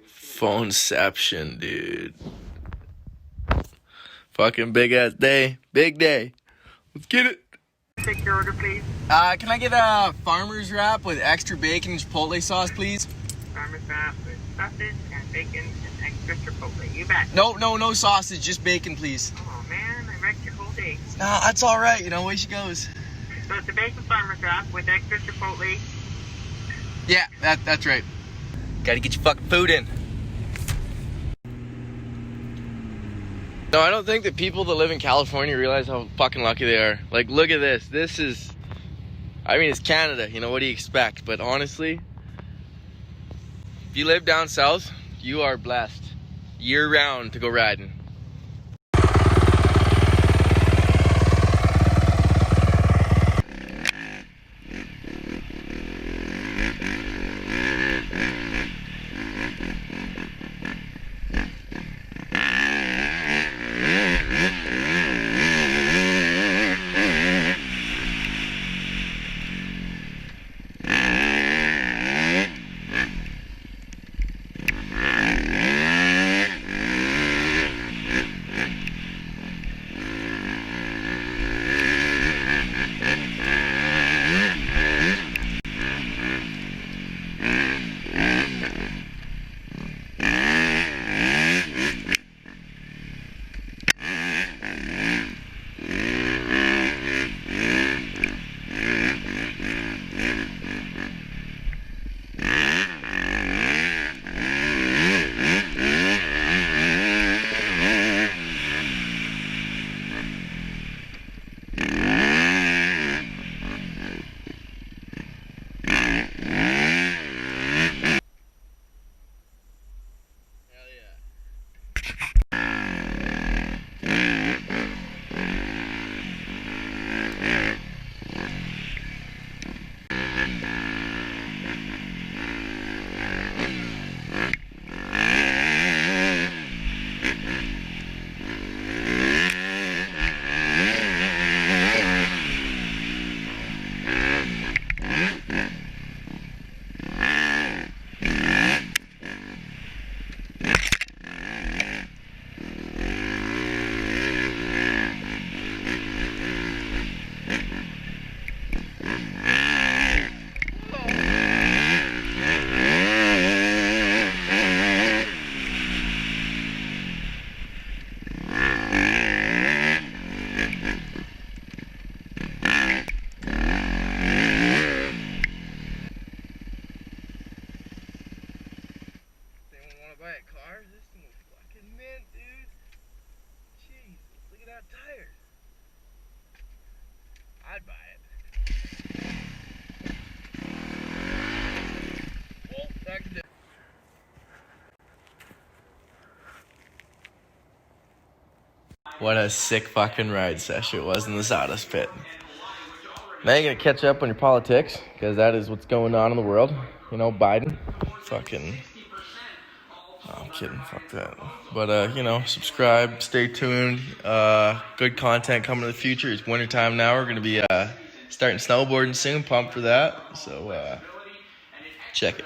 Phoneception, dude. Fucking big ass day. Big day. Let's get it. Take your order, please. Can I get a farmer's wrap with extra bacon and chipotle sauce, please? Farmer's wrap with sausage and bacon and extra chipotle. You bet. No sausage, just bacon, please. Oh man, I wrecked your whole day. Nah, that's all right. You know, away she goes. So it's a bacon farmer's wrap with extra chipotle. Yeah, that's right. Gotta get your fucking food in. No, I don't think that people that live in California realize how fucking lucky they are. Like, look at this. This is, I mean, it's Canada. You know, what do you expect? But honestly, if you live down south, you are blessed year-round to go riding. Buy a car? This thing is fucking mint, dude. Jeez, look at that tire. I'd buy it. Well, back to What a sick fucking ride session it was in the sawdust pit. Now you're gonna catch up on your politics, because that is what's going on in the world. You know, Biden. Fucking... No, I'm kidding. Fuck that. But, you know, subscribe. Stay tuned. Good content coming in the future. It's wintertime now. We're going to be starting snowboarding soon. Pumped for that. So, check it.